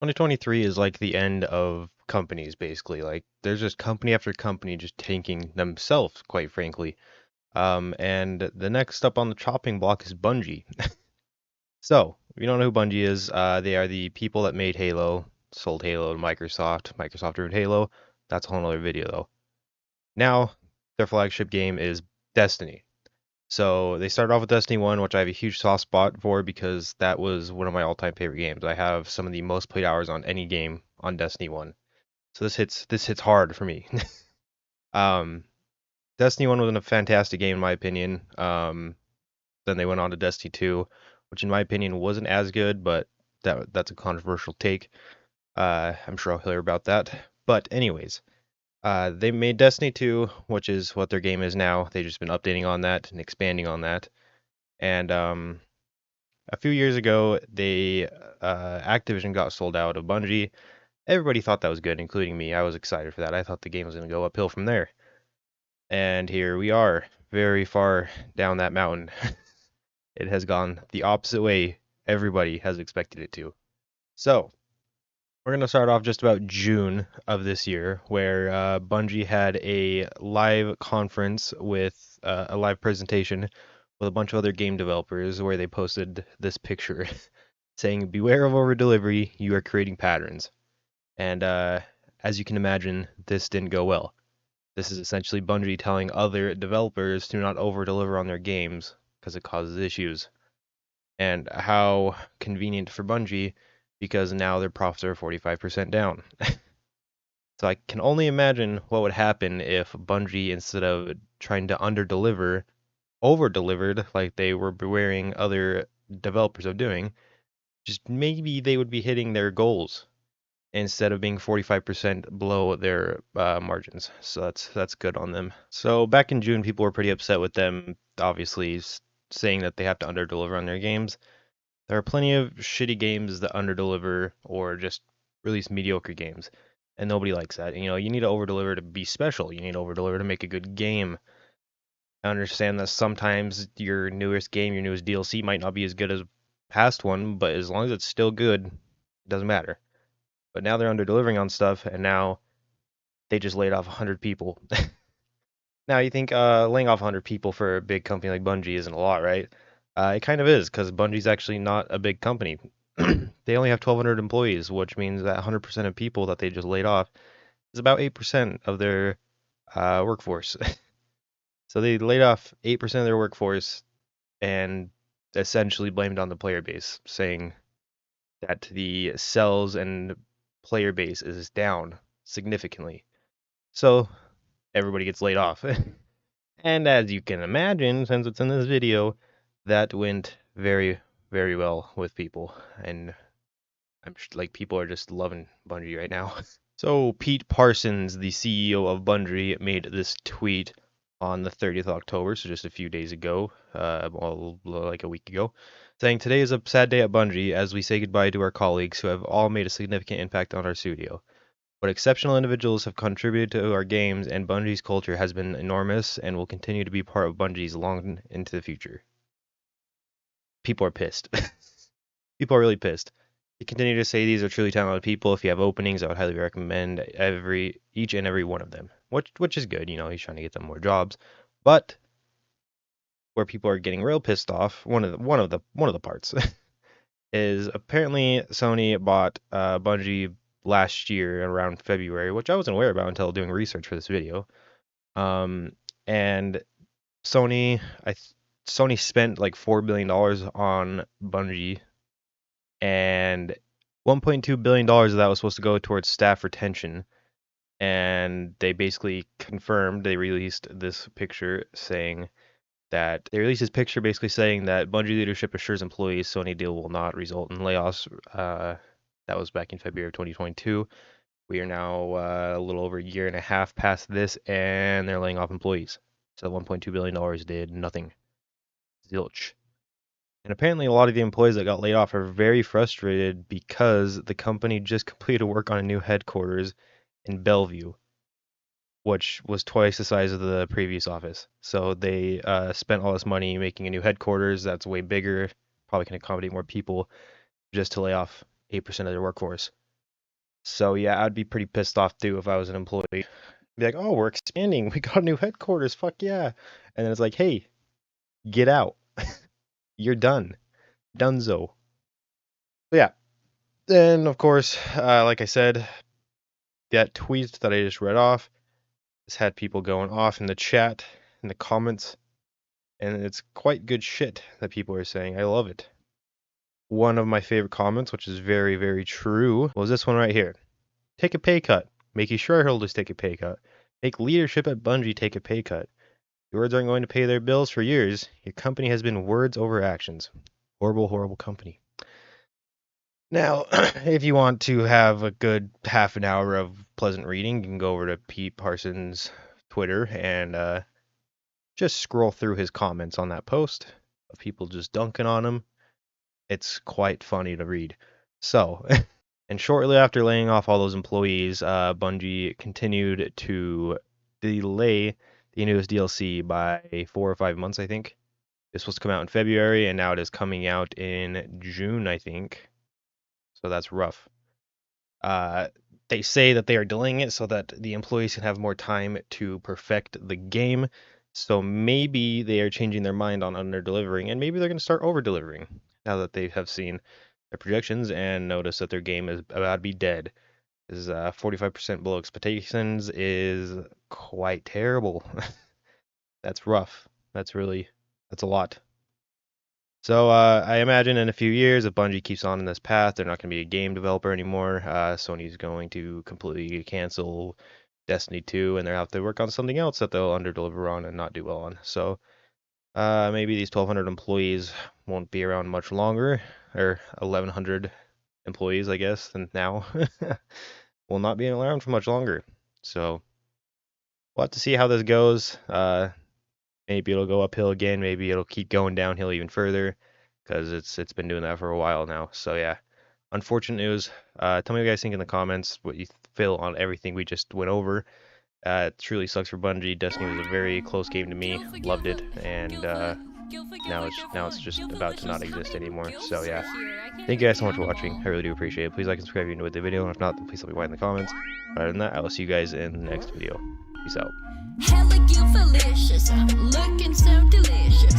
2023 is like the end of companies, basically. Like, there's just company after company just tanking themselves, quite frankly. And the next up on the chopping block is Bungie. So, if you don't know who Bungie is, they are the people that made Halo, sold Halo to Microsoft. Microsoft ruined Halo. That's a whole other video, though. Now, their flagship game is Destiny. So they started off with Destiny 1, which I have a huge soft spot for because that was one of my all-time favorite games. I have some of the most played hours on any game on Destiny 1. So this hits hard for me. um, Destiny 1 was a fantastic game in my opinion. Then they went on to Destiny 2, which in my opinion wasn't as good, but that's a controversial take. I'm sure I'll hear about that. But anyways, they made Destiny 2, which is what their game is now. They've just been updating on that and expanding on that. And a few years ago, Activision got sold out of Bungie. Everybody thought that was good, including me. I was excited for that. I thought the game was going to go uphill from there. And here we are, very far down that mountain. It has gone the opposite way everybody has expected it to. So, we're going to start off just about June of this year, where Bungie had a live conference with a live presentation with a bunch of other game developers where they posted this picture saying, "Beware of over delivery, you are creating patterns." And as you can imagine, this didn't go well. This is essentially Bungie telling other developers to not over deliver on their games because it causes issues. And how convenient for Bungie because now their profits are 45% down. So I can only imagine what would happen if Bungie, instead of trying to under deliver, over delivered like they were bewaring other developers of doing. Just maybe they would be hitting their goals instead of being 45% below their margins. So that's good on them. So back in June, people were pretty upset with them, obviously saying that they have to underdeliver on their games. There are plenty of shitty games that underdeliver or just release mediocre games, and nobody likes that. You need to overdeliver to be special. You need to overdeliver to make a good game. I understand that sometimes your newest game, your newest DLC might not be as good as past one, but as long as it's still good, it doesn't matter. But now they're under delivering on stuff, and now they just laid off 100 people. Now you think laying off 100 people for a big company like Bungie isn't a lot, right? It kind of is, because Bungie's actually not a big company. They only have 1,200 employees, which means that 100% of people that they just laid off is about 8% of their workforce. So they laid off 8% of their workforce and essentially blamed on the player base, saying that the cells and player base is down significantly. So everybody gets laid off. And as you can imagine, since it's in this video, that went very, very well with people. And like people are just loving Bungie right now. So Pete Parsons, the CEO of Bungie, made this tweet on the 30th of October, so just a few days ago, well, like a week ago, saying, "Today is a sad day at Bungie as we say goodbye to our colleagues who have all made a significant impact on our studio. What exceptional individuals have contributed to our games and Bungie's culture has been enormous and will continue to be part of Bungie's long into the future." People are pissed. People are really pissed. They continue to say these are truly talented people. If you have openings, I would highly recommend each and every one of them. Which is good, he's trying to get them more jobs. But where people are getting real pissed off, one of the parts is apparently Sony bought Bungie last year around February, which I wasn't aware about until doing research for this video. And Sony, Sony spent like $4 billion on Bungie, and $1.2 billion of that was supposed to go towards staff retention. And they basically confirmed, they released this picture saying that they released this picture basically saying that Bungie leadership assures employees Sony deal will not result in layoffs. That was back in February of 2022. We are now a little over a year and a half past this, and they're laying off employees. So $1.2 billion did nothing. Zilch. And apparently, a lot of the employees that got laid off are very frustrated because the company just completed work on a new headquarters in Bellevue, which was twice the size of the previous office. So they spent all this money making a new headquarters that's way bigger, probably can accommodate more people, just to lay off 8% of their workforce. So yeah, I'd be pretty pissed off too if I was an employee. Be like, oh, we're expanding. We got a new headquarters. Fuck yeah. And then it's like, hey, get out. You're done. Dunzo. But yeah. Then, of course, like I said, that tweet that I just read off has had people going off in the chat, in the comments, and it's quite good shit that people are saying. I love it. One of my favorite comments, which is very, very true, was this one right here. Take a pay cut. Make your shareholders take a pay cut. Make leadership at Bungie take a pay cut. Your words aren't going to pay their bills for years. Your company has been words over actions. Horrible, horrible company. Now, if you want to have a good half an hour of pleasant reading, you can go over to Pete Parsons' Twitter and just scroll through his comments on that post of people just dunking on him. It's quite funny to read. So, and shortly after laying off all those employees, Bungie continued to delay the newest DLC by 4 or 5 months, I think. It's supposed to come out in February, and now it is coming out in June, I think. So that's rough. They say that they are delaying it so that the employees can have more time to perfect the game. So maybe they are changing their mind on under-delivering, and maybe they're going to start over-delivering now that they have seen their projections and notice that their game is about to be dead. Is 45% below expectations is quite terrible. That's rough. That's a lot. So I imagine in a few years, if Bungie keeps on in this path, they're not going to be a game developer anymore. Sony's going to completely cancel Destiny 2, and they'll have to work on something else that they'll underdeliver on and not do well on. So maybe these 1,200 employees won't be around much longer, or 1,100 employees, I guess, and now will not be around for much longer. So we'll have to see how this goes. Maybe it'll go uphill again. Maybe it'll keep going downhill even further because it's been doing that for a while now. So yeah, unfortunate news. Tell me what you guys think in the comments, what you feel on everything we just went over. It truly sucks for Bungie. Destiny was a very close game to me. Loved it, and now it's just about to not exist anymore. So yeah, thank you guys so much for watching. I really do appreciate it. Please like and subscribe if you enjoyed the video, and if not, then please let me know in the comments. But other than that, I will see you guys in the next video. Peace out. Hella you delicious, looking so delicious.